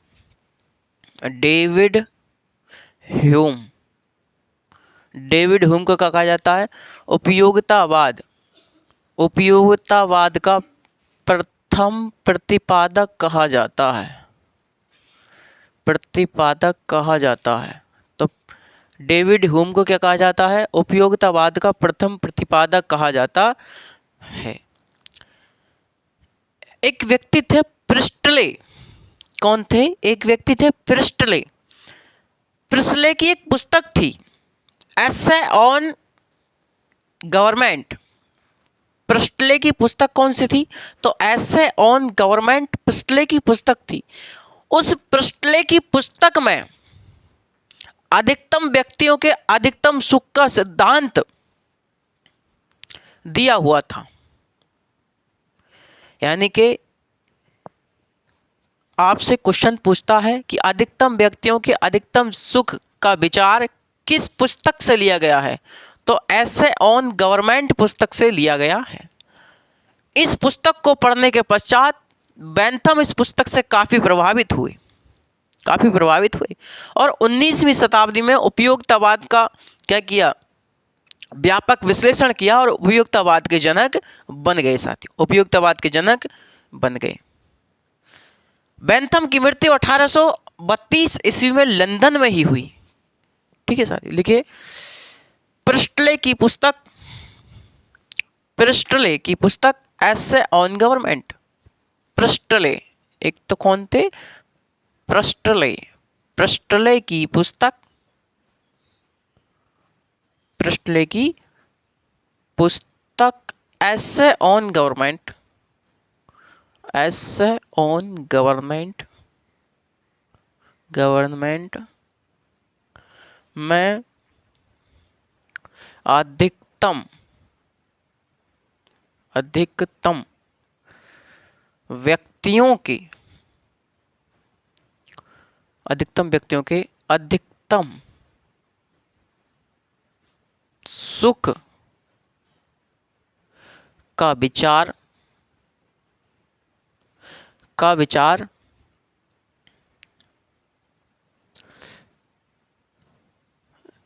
डेविड ह्यूम को क्या कहा जाता है? उपयोगितावाद का प्रथम प्रतिपादक कहा जाता है। तो डेविड ह्यूम को क्या कहा जाता है? उपयोगितावाद का प्रथम प्रतिपादक कहा जाता है। एक व्यक्ति थे प्रिस्टले। कौन थे? एक व्यक्ति थे प्रिस्टले। प्रिस्टले की एक पुस्तक थी, एसे ऑन गवर्नमेंट। प्रिस्टले की पुस्तक कौन सी थी? तो एसे ऑन गवर्नमेंट प्रिस्टले की पुस्तक थी। उस प्रिस्टले की पुस्तक में अधिकतम व्यक्तियों के अधिकतम सुख का सिद्धांत दिया हुआ था। यानी कि आपसे क्वेश्चन पूछता है कि अधिकतम व्यक्तियों के अधिकतम सुख का विचार किस पुस्तक से लिया गया है? तो एसे ऑन गवर्नमेंट पुस्तक से लिया गया है। इस पुस्तक को पढ़ने के पश्चात बेंथम इस पुस्तक से काफ़ी प्रभावित हुए और 19वीं शताब्दी में उपयोगितावाद का क्या किया? व्यापक विश्लेषण किया और उपयोगितावाद के जनक बन गए। साथियों, उपयोगितावाद के जनक बन गए। बेंथम की मृत्यु 1832 ईस्वी में लंदन में ही हुई। ठीक है साथियों, लिखिए प्रिस्टले की पुस्तक एसे ऑन गवर्नमेंट। प्रिस्टले, एक तो कौन थे? प्रिस्टले की पुस्तक एसे ऑन गवर्नमेंट में अधिकतम व्यक्तियों के अधिकतम सुख का विचार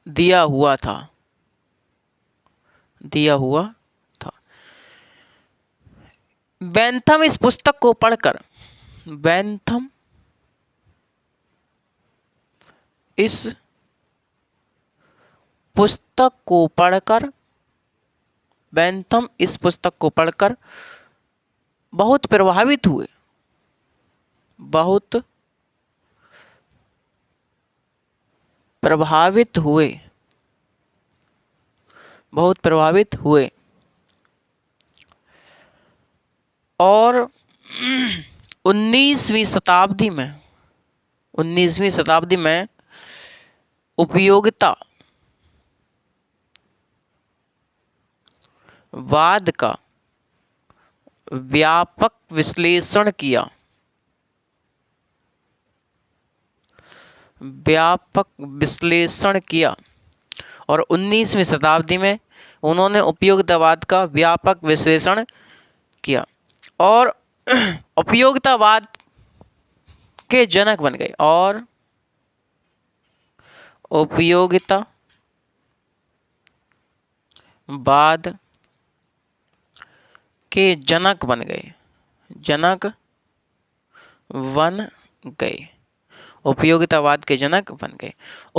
दिया हुआ था। बेंथम इस पुस्तक को पढ़कर बेंथम इस पुस्तक को पढ़कर बहुत प्रभावित हुए। और 19वीं शताब्दी में उपयोगितावाद का व्यापक विश्लेषण किया और 19वीं शताब्दी में उन्होंने उपयोगितावाद का व्यापक विश्लेषण किया और उपयोगितावाद के जनक बन गए।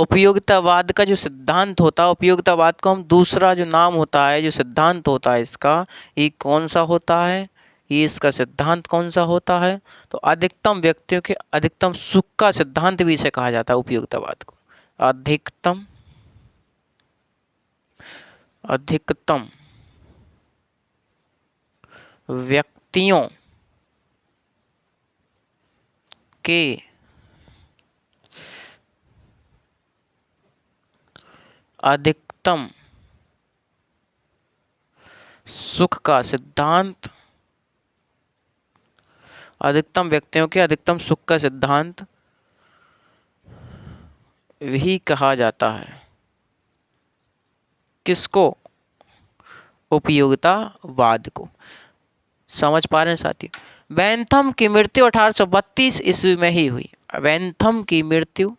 उपयोगितावाद का जो सिद्धांत होता है, उपयोगितावाद को हम दूसरा जो नाम होता है, जो सिद्धांत होता है इसका, ये कौन सा होता है? ये इसका सिद्धांत कौन सा होता है? तो अधिकतम व्यक्तियों के अधिकतम सुख का सिद्धांत भी इसे कहा जाता है। उपयोगितावाद को अधिकतम अधिकतम व्यक्तियों के अधिकतम सुख का सिद्धांत, अधिकतम व्यक्तियों के अधिकतम सुख का सिद्धांत भी कहा जाता है। किसको? उपयोगितावाद को। समझ पा रहे हैं साथियों? बेंथम की मृत्यु 1832 ईस्वी में ही हुई। बेंथम की मृत्यु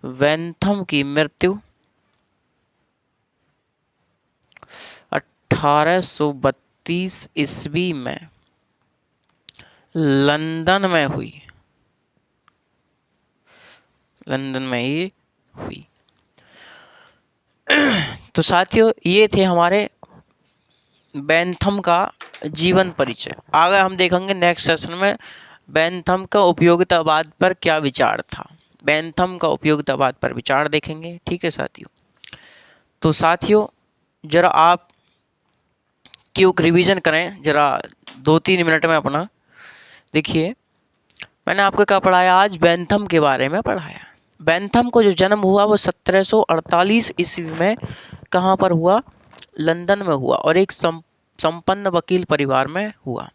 1832 ईस्वी में लंदन में हुई। लंदन में ही हुई। तो साथियों ये थे हमारे बेंथम का जीवन परिचय। आगे हम देखेंगे नेक्स्ट सेशन में बेंथम का उपयोगितावाद पर क्या विचार था। बेंथम का उपयोगितावाद पर विचार देखेंगे। ठीक है साथियों? तो साथियों जरा आप क्यों रिवीजन करें जरा 2-3 मिनट में अपना। देखिए मैंने आपको क्या पढ़ाया आज? बेंथम के बारे में पढ़ाया। बेंथम को जो जन्म हुआ वो 1748 ईस्वी में कहाँ पर हुआ? लंदन में हुआ और एक संपन्न वकील परिवार में हुआ।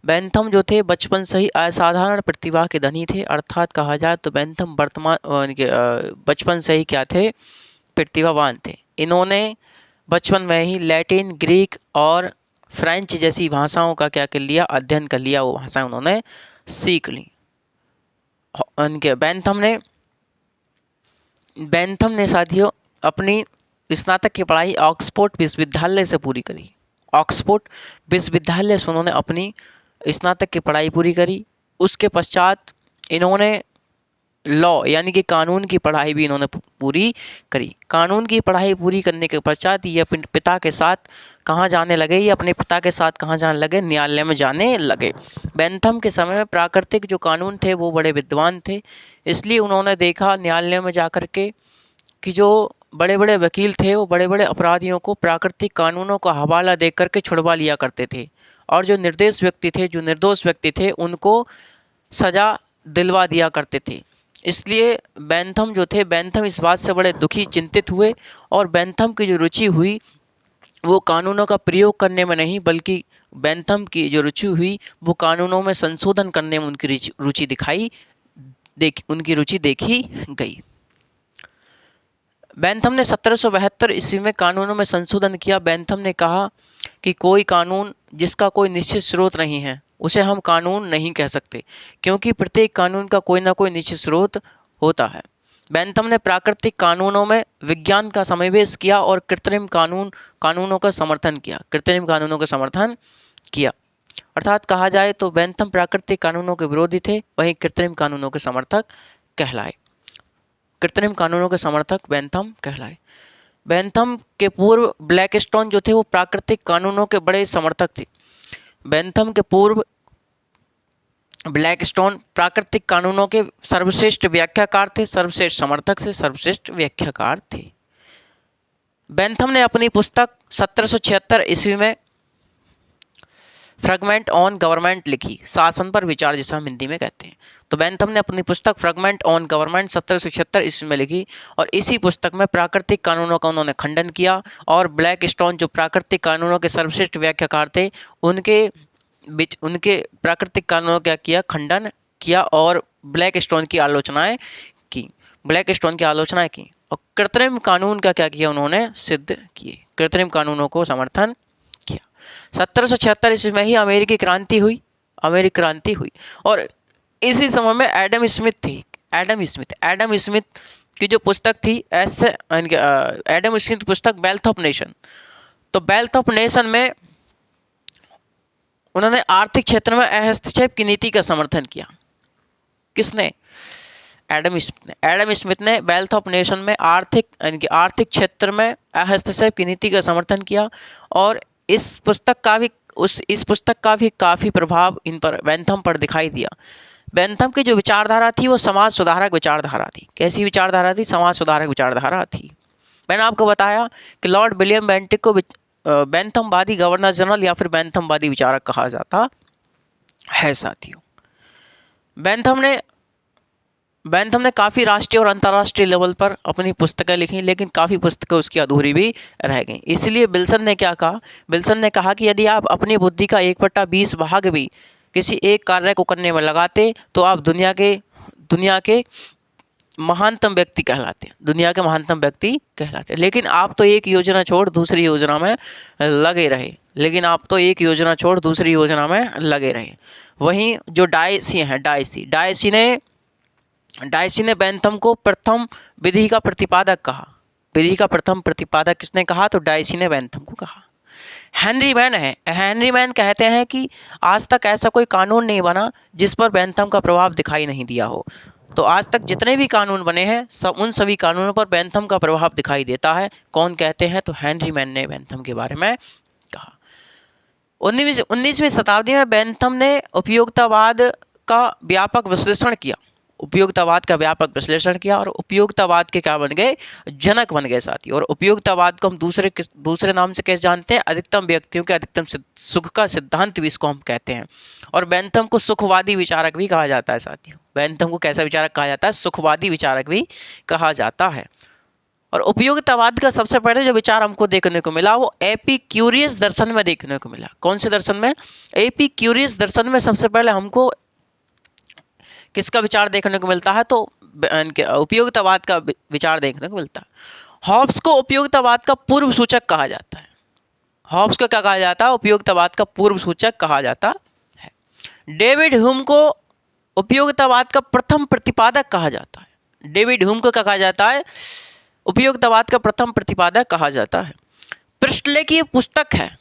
बेंथम जो थे बचपन से ही असाधारण प्रतिभा के धनी थे। अर्थात कहा जाए तो बेंथम बचपन से ही क्या थे? प्रतिभावान थे। इन्होंने बचपन में ही लैटिन, ग्रीक और फ्रेंच जैसी भाषाओं का क्या कर लिया? अध्ययन कर लिया। वो भाषाएं उन्होंने सीख ली। उनके बेंथम ने साथियों अपनी स्नातक की पढ़ाई ऑक्सफोर्ड विश्वविद्यालय से पूरी करी। ऑक्सफोर्ड विश्वविद्यालय से उन्होंने अपनी स्नातक की पढ़ाई पूरी करी। उसके पश्चात इन्होंने लॉ यानी कि कानून की पढ़ाई भी इन्होंने पूरी करी। कानून की पढ़ाई पूरी करने के पश्चात ये अपने पिता के साथ कहाँ जाने लगे? ये अपने पिता के साथ कहाँ जाने लगे? न्यायालय में जाने लगे। बेंथम के समय में प्राकृतिक जो कानून थे वो बड़े विद्वान थे, इसलिए उन्होंने देखा न्यायालय में जा कर के कि जो बड़े बड़े वकील थे वो बड़े बड़े अपराधियों को प्राकृतिक कानूनों का हवाला दे करके छुड़वा लिया करते थे, और जो निर्दोष व्यक्ति थे उनको सज़ा दिलवा दिया करते थे। इसलिए बेंथम इस बात से बड़े दुखी चिंतित हुए, और बेंथम की जो रुचि हुई वो कानूनों का प्रयोग करने में नहीं, बल्कि बेंथम की जो रुचि हुई वो कानूनों में संशोधन करने में उनकी रुचि देखी गई। बेंथम ने 1772 ईस्वी में कानूनों में संशोधन किया। बेंथम ने कहा कि कोई कानून जिसका कोई निश्चित स्रोत नहीं है उसे हम कानून नहीं कह सकते, क्योंकि प्रत्येक कानून का कोई ना कोई निश्चित स्रोत होता है। बेंथम ने प्राकृतिक कानूनों में विज्ञान का समावेश किया और कृत्रिम कानूनों का समर्थन किया। अर्थात कहा जाए तो बेंथम प्राकृतिक कानूनों के विरोधी थे, वहीं कृत्रिम कानूनों के समर्थक कहलाए। बेंथम के पूर्व ब्लैकस्टोन जो थे वो प्राकृतिक कानूनों के बड़े समर्थक थे। बेंथम के पूर्व ब्लैकस्टोन प्राकृतिक कानूनों के सर्वश्रेष्ठ व्याख्याकार थे, सर्वश्रेष्ठ समर्थक से सर्वश्रेष्ठ व्याख्याकार थे। बेंथम ने अपनी पुस्तक 1776 ईस्वी में फ्रेगमेंट ऑन गवर्नमेंट लिखी, शासन पर विचार जिसे हम हिंदी में कहते हैं। तो बेंथम ने अपनी पुस्तक फ्रेगमेंट ऑन गवर्नमेंट 1776 ईस्वी में लिखी, और इसी पुस्तक में प्राकृतिक कानूनों का उन्होंने खंडन किया, और ब्लैकस्टोन जो प्राकृतिक कानूनों के सर्वश्रेष्ठ व्याख्याकार थे उनके प्राकृतिक कानूनों का खंडन किया और ब्लैकस्टोन की आलोचनाएं की। और कृत्रिम कानून का क्या किया? उन्होंने सिद्ध किए, कृत्रिम कानूनों को समर्थन किया। 1776 ईस्वी में ही अमेरिकी क्रांति हुई, और इसी समय में एडम स्मिथ की जो पुस्तक थी एडम स्मिथ पुस्तक वेल्थ ऑफ नेशन। तो वेल्थ ऑफ नेशन में उन्होंने आर्थिक क्षेत्र में हस्तक्षेप की नीति का समर्थन किया। किसने? एडम स्मिथ ने वेल्थ ऑफ नेशन में आर्थिक क्षेत्र में हस्तक्षेप की नीति का समर्थन किया, और इस पुस्तक का भी काफ़ी प्रभाव बेंथम पर दिखाई दिया। बेंथम की जो विचारधारा थी वो समाज सुधारक विचारधारा थी। कैसी विचारधारा थी? समाज सुधारक विचारधारा थी। मैंने आपको बताया कि लॉर्ड विलियम बेंटिक को बेंथमवादी गवर्नर जनरल या फिर बेंथमवादी विचारक कहा जाता है साथियों। बेंथम ने काफ़ी राष्ट्रीय और अंतर्राष्ट्रीय लेवल पर अपनी पुस्तकें लिखी, लेकिन काफ़ी पुस्तकें उसकी अधूरी भी रह गईं। इसलिए विल्सन ने क्या कहा, विल्सन ने कहा कि यदि आप अपनी बुद्धि का 1/20 भाग भी किसी एक कार्य को करने में लगाते तो आप दुनिया के महानतम व्यक्ति कहलाते, दुनिया के महानतम व्यक्ति कहलाते। लेकिन आप तो एक योजना छोड़ दूसरी योजना में लगे रहे, वहीं जो डायसी ने बेंथम को प्रथम विधि का प्रतिपादक कहा। विधि का प्रथम प्रतिपादक किसने कहा, तो डायसी ने बेंथम को कहा। हेनरी मैन कहते हैं कि आज तक ऐसा कोई कानून नहीं बना जिस पर बेंथम का प्रभाव दिखाई नहीं दिया हो। तो आज तक जितने भी कानून बने हैं उन सभी कानूनों पर बेंथम का प्रभाव दिखाई देता है। कौन कहते हैं, तो हेनरी मैन ने बेंथम के बारे में कहा। 19वीं शताब्दी में बेंथम ने उपयोगितावाद का व्यापक विश्लेषण किया और उपयोगितावाद के क्या बन गए, जनक बन गए साथी। और उपयोगितावाद को हम दूसरे नाम से कैसे जानते हैं, अधिकतम व्यक्तियों के अधिकतम सुख का सिद्धांत भी इसको हम कहते हैं। और बेंथम को सुखवादी विचारक भी कहा जाता है साथियों। बेंथम को कैसा विचारक कहा जाता है, सुखवादी विचारक भी कहा जाता है। और उपयोगितावाद का सबसे पहले जो विचार हमको देखने को मिला वो एपिक्यूरियस दर्शन में देखने को मिला। कौन से दर्शन में, एपिक्यूरियस दर्शन में सबसे पहले हमको किसका विचार देखने को मिलता है, तो उपयोगितावाद का विचार देखने को मिलता है। हॉब्स को उपयोगितावाद का पूर्व सूचक कहा जाता है। हॉब्स को क्या कहा जाता है, उपयोगितावाद का पूर्व सूचक कहा जाता है। डेविड ह्यूम को उपयोगितावाद का प्रथम प्रतिपादक कहा जाता है। डेविड ह्यूम को क्या कहा जाता है, उपयोगितावाद का प्रथम प्रतिपादक कहा जाता है। प्रिस्टले की पुस्तक है,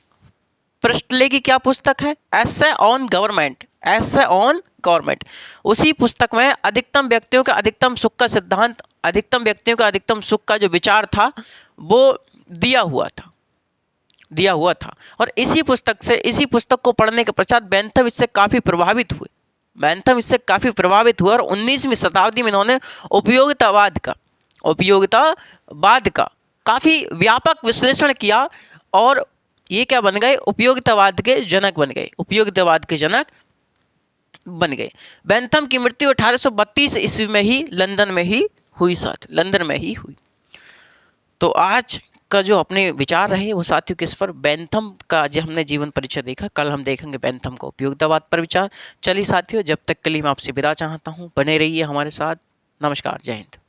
प्रिस्टले की क्या पुस्तक है, एसे ऑन गवर्नमेंट। उसी पुस्तक में अधिकतम व्यक्तियों के अधिकतम सुख का सिद्धांत, अधिकतम व्यक्तियों का अधिकतम सुख का जो विचार था वो दिया हुआ था। और इसी पुस्तक को पढ़ने के पश्चात बेंथम इससे काफ़ी प्रभावित हुए और 19वीं शताब्दी में इन्होंने उपयोगितावाद का काफ़ी व्यापक विश्लेषण किया और ये क्या बन गए, उपयोगितावाद के जनक बन गए। बेंथम की मृत्यु 1832 ईस्वी में ही लंदन में ही हुई। तो आज का जो अपने विचार रहे वो साथियों किस पर, बेंथम का जो हमने जीवन परिचय देखा। कल हम देखेंगे बेंथम का उपयोगितावाद पर विचार। चलिए साथियों, जब तक के लिए मैं आपसे विदा चाहता हूँ, बने रहिए हमारे साथ। नमस्कार, जय हिंद।